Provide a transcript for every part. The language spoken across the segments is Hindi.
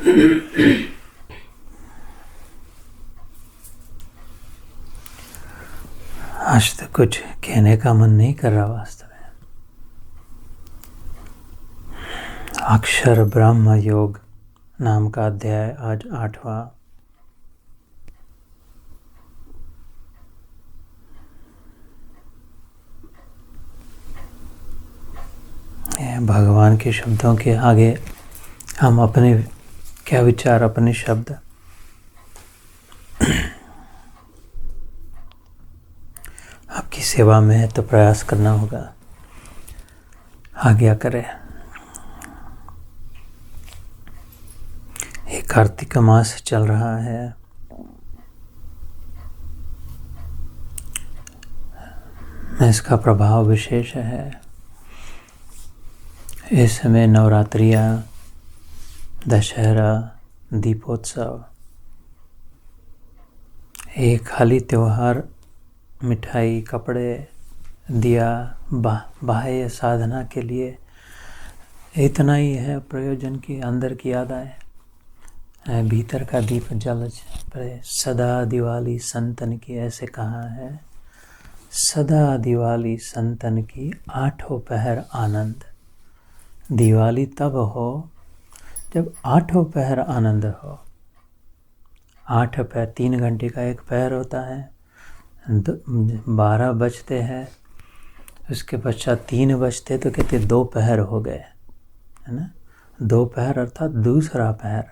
आज तक कुछ कहने का मन नहीं कर रहा वास्तव में। अक्षर ब्रह्म योग नाम का अध्याय आज 8वां। भगवान के शब्दों के आगे हम अपने क्या विचार, अपने शब्द आपकी सेवा में है तो प्रयास करना होगा। आज्ञा करें। ये कार्तिक मास चल रहा है। इसका प्रभाव विशेष है। इस समय नवरात्रियाँ, दशहरा, दीपोत्सव, एक खाली त्योहार, मिठाई, कपड़े, दिया, बाह्य साधना के लिए इतना ही है प्रयोजन की। अंदर की याद आए, भीतर का दीप जल पड़े। सदा दिवाली संतन की, ऐसे कहा है। सदा दिवाली संतन की, आठों पहर आनंद। दिवाली तब हो जब आठों पहर आनंद हो। 8 पहर, 3 घंटे का एक पहर होता है। 12 बजते हैं, उसके पश्चात 3 बजते तो कहते 2 पहर हो गए, है ना। 2 पहर अर्थात दूसरा पहर।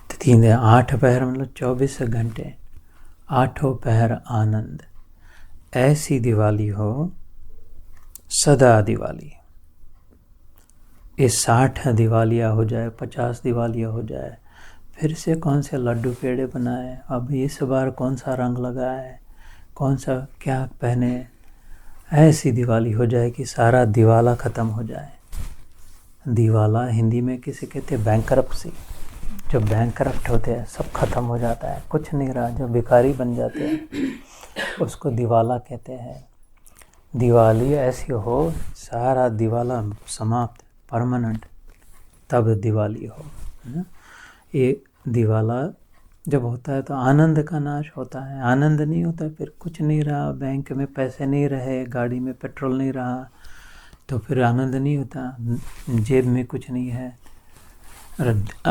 तो 3 8 पहर मतलब 24 घंटे। आठों पहर आनंद। ऐसी दिवाली हो, सदा दिवाली। ये 60 दिवालियाँ हो जाए, 50 दिवालियाँ हो जाए, फिर से कौन से लड्डू पेड़े बनाए, अब इस बार कौन सा रंग लगाए, कौन सा क्या पहने। ऐसी दिवाली हो जाए कि सारा दिवाला ख़त्म हो जाए। दिवाला हिंदी में किसे कहते हैं? बैंकरप्सी। जो बैंकरप्ट होते हैं, सब खत्म हो जाता है, कुछ नहीं रहा, जो भिखारी बन जाते हैं उसको दिवाला कहते हैं। दिवाली ऐसी हो, सारा दिवाला समाप्त, परमानेंट, तब दिवाली हो, है ना। ये दिवाला जब होता है तो आनंद का नाश होता है। आनंद नहीं होता फिर कुछ नहीं रहा, बैंक में पैसे नहीं रहे, गाड़ी में पेट्रोल नहीं रहा, तो फिर आनंद नहीं होता, जेब में कुछ नहीं है।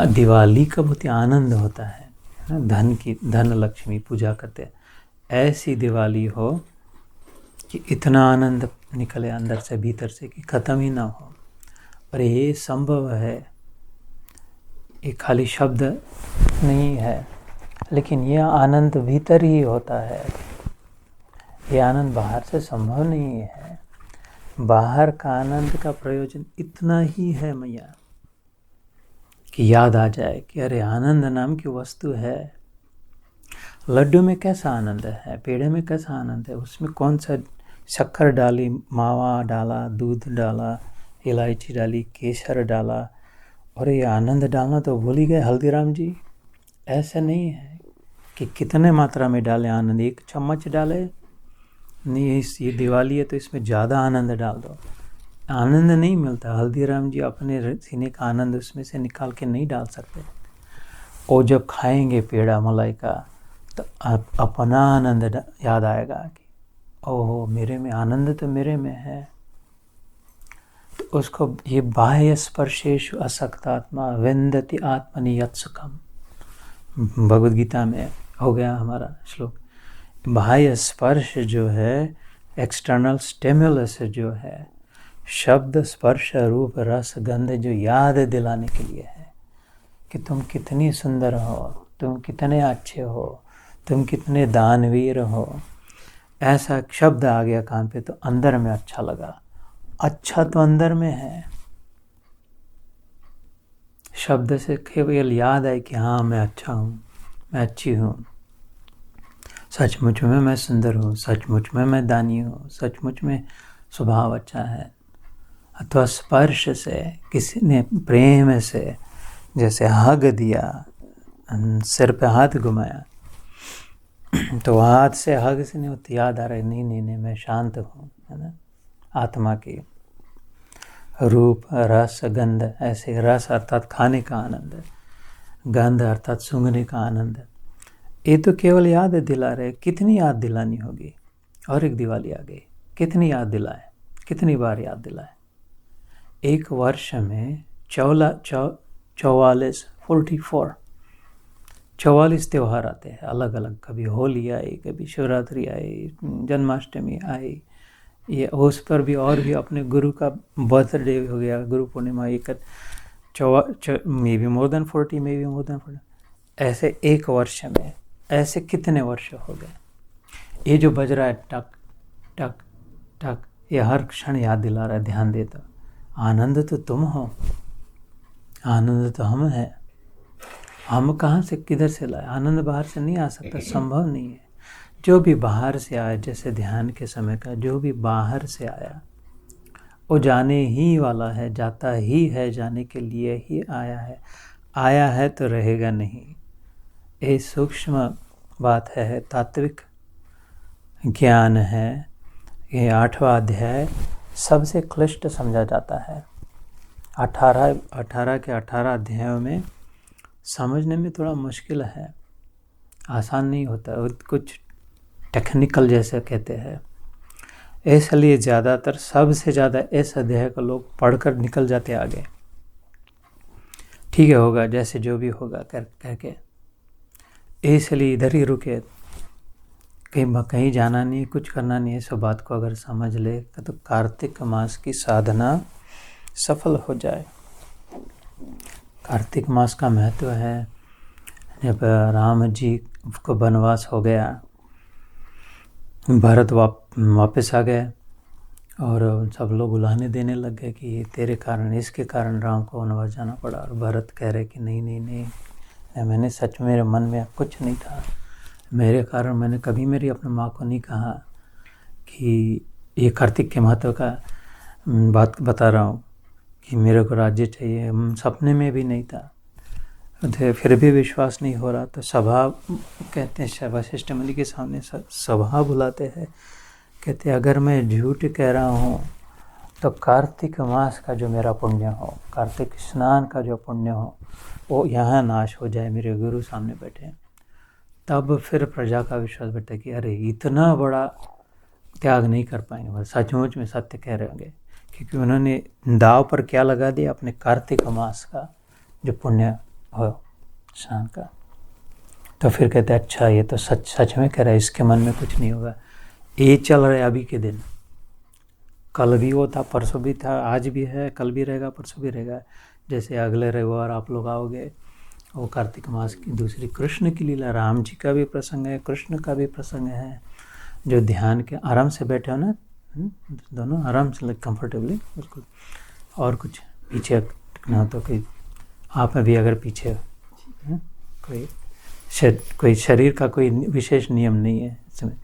दिवाली कब होती है? आनंद होता है ना। धन की, धन लक्ष्मी पूजा करते हैं। ऐसी दिवाली हो कि इतना आनंद निकले अंदर से, भीतर से, कि ख़त्म ही ना हो। और ये संभव है, ये खाली शब्द नहीं है, लेकिन यह आनंद भीतर ही होता है। ये आनंद बाहर से संभव नहीं है। बाहर का आनंद का प्रयोजन इतना ही है मैया, कि याद आ जाए कि अरे आनंद नाम की वस्तु है। लड्डू में कैसा आनंद है, पेड़े में कैसा आनंद है, उसमें कौन सा शक्कर डाली, मावा डाला, दूध डाला, इलायची डाली, केसर डाला, और ये आनंद डालना तो भूल ही गए हल्दीराम जी। ऐसा नहीं है कि कितने मात्रा में डालें आनंद, 1 चम्मच डाले नहीं, ये दिवाली है तो इसमें ज़्यादा आनंद डाल दो, आनंद नहीं मिलता। हल्दीराम जी अपने सीने का आनंद उसमें से निकाल के नहीं डाल सकते। और जब खाएंगे पेड़ा मलाई का तो अपना आनंद याद आएगा कि ओहो, मेरे में आनंद तो मेरे में है। तो उसको ये बाह्य स्पर्शेषु असक्तात्मा विन्दति आत्मनि यत् सुखम, भगवद गीता में हो गया हमारा श्लोक। बाह्य स्पर्श जो है, एक्सटर्नल स्टिमुलस जो है, शब्द, स्पर्श, रूप, रस, गंध, जो याद दिलाने के लिए है कि तुम कितनी सुंदर हो, तुम कितने अच्छे हो, तुम कितने दानवीर हो। ऐसा शब्द आ गया कान पे तो अंदर में अच्छा लगा। अच्छा तो अंदर में है। शब्द से केवल याद है कि हाँ मैं अच्छा हूँ, मैं अच्छी हूँ, सचमुच में मैं सुंदर हूँ, सचमुच में मैं दानी हूँ, सचमुच में स्वभाव अच्छा है। अथवा स्पर्श से, किसी ने प्रेम से जैसे हग दिया, सिर पे हाथ घुमाया, तो हाथ से हग से नहीं होती, याद आ रहा है नहीं नहीं नहीं मैं शांत हूँ, है ना, आत्मा की। रूप, रस, गंध, ऐसे रस अर्थात खाने का आनंद, गंध अर्थात सूंघने का आनंद। ये तो केवल याद दिला रहे, कितनी याद दिलानी होगी। और एक दिवाली आ गई, कितनी याद दिलाए, कितनी बार याद दिलाए। एक वर्ष में 44 त्यौहार आते हैं अलग अलग। कभी होली आई, कभी शिवरात्रि आई, जन्माष्टमी आई, ये उस पर भी और भी अपने गुरु का बर्थडे हो गया, गुरु पूर्णिमा, एक may be more than 40, may be more than 40। ऐसे एक वर्ष में ऐसे कितने वर्ष हो गए। ये जो बज रहा है टक टक टक, ये हर क्षण याद दिला रहा है, ध्यान देता। आनंद तो तुम हो, आनंद तो हम हैं। हम कहाँ से किधर से लाए? आनंद बाहर से नहीं आ सकता, संभव नहीं है। जो भी बाहर से आया, जैसे ध्यान के समय का, जो भी बाहर से आया वो जाने ही वाला है, जाता ही है, जाने के लिए ही आया है। आया है तो रहेगा नहीं। ये सूक्ष्म बात है, तात्विक ज्ञान है। ये 8वां अध्याय सबसे क्लिष्ट समझा जाता है। 18 के 18 अध्यायों में समझने में थोड़ा मुश्किल है, आसान नहीं होता, कुछ टेक्निकल जैसे कहते हैं। इसलिए ज़्यादातर, सबसे ज़्यादा इस अध्याय को लोग पढ़कर निकल जाते आगे। ठीक है, होगा जैसे जो भी होगा करके, इसलिए इधर ही रुके। कहीं जाना नहीं, कुछ करना नहीं है। सब बात को अगर समझ ले तो कार्तिक मास की साधना सफल हो जाए। कार्तिक मास का महत्व है, जब राम जी को वनवास हो गया, भरत वापस आ गए और सब लोग बुलाने देने लग गए कि ये तेरे कारण, इसके कारण राम को वनवास जाना पड़ा। और भरत कह रहे कि नहीं नहीं नहीं, मैंने सच, मेरे मन में कुछ नहीं था, मेरे कारण मैंने कभी मेरी अपने माँ को नहीं कहा कि ये कार्तिक के महत्व का बात बता रहा हूँ कि मेरे को राज्य चाहिए, सपने में भी नहीं था। फिर भी विश्वास नहीं हो रहा तो सभा, कहते हैं वशिष्ठ मुनि के सामने सभा बुलाते हैं। कहते हैं अगर मैं झूठ कह रहा हूँ तो कार्तिक मास का जो मेरा पुण्य हो, कार्तिक स्नान का जो पुण्य हो, वो यहाँ नाश हो जाए, मेरे गुरु सामने बैठे। तब फिर प्रजा का विश्वास बैठा कि अरे इतना बड़ा त्याग नहीं कर पाएंगे, सचमुच में सत्य कह रहे होंगे। क्योंकि उन्होंने दाव पर क्या लगा दिया, अपने कार्तिक मास का जो पुण्य हो स्नान का। तो फिर कहते हैं अच्छा ये तो सच में कह रहा है, इसके मन में कुछ नहीं होगा। ये चल रहा है अभी के दिन, कल भी वो था, परसों भी था, आज भी है, कल भी रहेगा, परसों भी रहेगा। जैसे अगले रविवार आप लोग आओगे, वो कार्तिक मास की दूसरी कृष्ण की लीला, राम जी का भी प्रसंग है, कृष्ण का भी प्रसंग है। जो ध्यान के आराम से बैठे हो ना, दोनों आराम से कंफर्टेबली, बिल्कुल। और कुछ पीछे ना तो कोई आप में भी अगर पीछे कोई शरीर का कोई विशेष नियम नहीं है इसमें,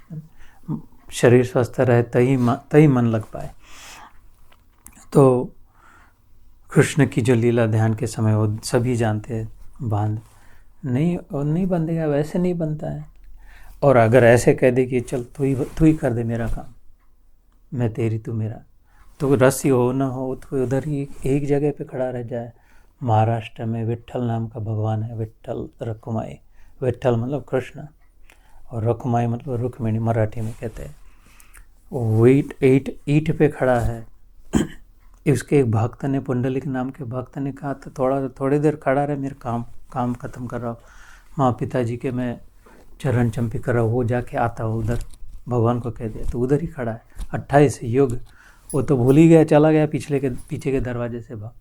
शरीर स्वस्थ रहे तभी मन लग पाए। तो कृष्ण की जो लीला ध्यान के समय वो सभी जानते हैं, बांध नहीं बंधेगा, वैसे नहीं बनता है। और अगर ऐसे कह दे कि चल तू ही कर दे मेरा काम, मैं तेरी तू मेरा, तो रस्सी हो ना हो तो उधर ही एक जगह पे खड़ा रह जाए। महाराष्ट्र में विट्ठल नाम का भगवान है, विट्ठल रखुमाई। विट्ठल मतलब कृष्ण और रखुमाई मतलब रुक्मिणी, मराठी में कहते हैं। वो ईट पे खड़ा है। इसके एक भक्त ने, पुंडलिक नाम के भक्त ने कहा था थोड़ी देर खड़ा रहे, मेरे काम खत्म कर रहा हूँ, माँ पिताजी के मैं चरण चंपी कर रहा हूँ, वो जाके आता हो उधर, भगवान को कह दिया। तो उधर ही खड़ा है 28 युग। वो तो भूल ही गया, चला गया पीछे के दरवाजे से भाग,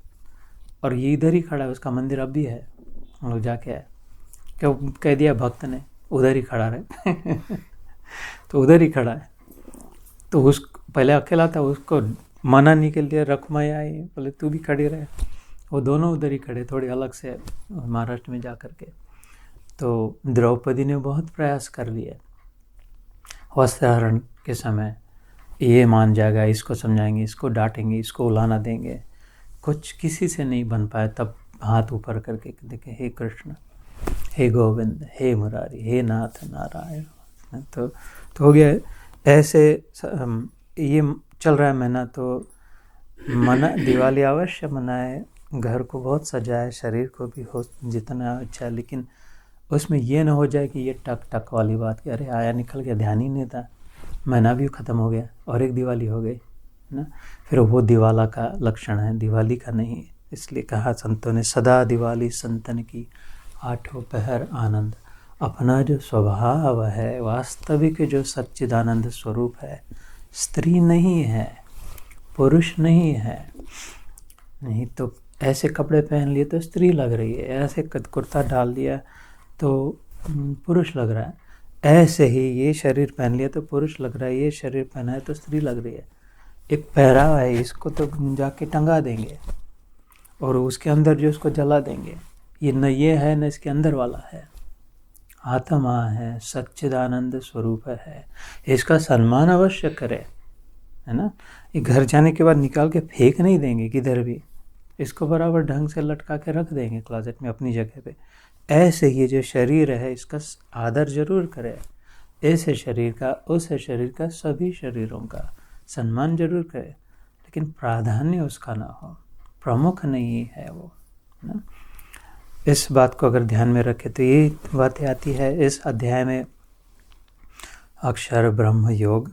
और ये इधर ही खड़ा है। उसका मंदिर अब भी है, हम लोग जाके आए। क्या कह दिया भक्त ने, उधर ही खड़ा रहे। तो उधर ही खड़ा है। तो उस पहले अकेला था, उसको मना नहीं के लिए रखमाई आई, बोले तू भी खड़ी रहे। वो दोनों उधर ही खड़े, थोड़ी अलग से महाराष्ट्र में जा कर के। तो द्रौपदी ने बहुत प्रयास कर लिए वस्त्रहरण के समय, ये मान जाएगा, इसको समझाएंगे, इसको डांटेंगे, इसको उलाना देंगे, कुछ किसी से नहीं बन पाया। तब हाथ ऊपर करके देखे, हे कृष्ण, हे गोविंद, हे मुरारी, हे नाथ नारायण। तो हो गया ऐसे। ये चल रहा है महीना, तो मना दिवाली अवश्य मनाए, घर को बहुत सजाए, शरीर को भी हो जितना अच्छा, लेकिन उसमें ये ना हो जाए कि ये टक टक वाली बात कि अरे आया निकल गया, ध्यान ही नहीं था, महीना भी ख़त्म हो गया और एक दिवाली हो गई ना, फिर वो दिवाला का लक्षण है, दिवाली का नहीं। इसलिए कहा संतों ने, सदा दिवाली संतन की, आठों पहर आनंद। अपना जो स्वभाव है, वास्तविक जो सच्चिदानंद स्वरूप है, स्त्री नहीं है, पुरुष नहीं है। नहीं तो ऐसे कपड़े पहन लिए तो स्त्री लग रही है, ऐसे कुर्ता डाल लिया तो पुरुष लग रहा है, ऐसे ही ये शरीर पहन लिया तो पुरुष लग रहा है, ये शरीर पहना है तो स्त्री लग रही है। एक पहरावा है, इसको तो जाके टंगा देंगे और उसके अंदर जो उसको जला देंगे, ये न ये है न इसके अंदर वाला है, आत्मा है, सच्चिदानंद स्वरूप है, इसका सम्मान अवश्य करें, है ना। ये घर जाने के बाद निकाल के फेंक नहीं देंगे किधर भी, इसको बराबर ढंग से लटका के रख देंगे क्लोजेट में अपनी जगह पे। ऐसे ये जो शरीर है इसका आदर जरूर करें, ऐसे शरीर का, उस शरीर का, सभी शरीरों का सम्मान जरूर करें, लेकिन प्राधान्य उसका ना हो, प्रमुख नहीं है वो ना। इस बात को अगर ध्यान में रखें तो ये बातें आती है इस अध्याय में, अक्षर ब्रह्म योग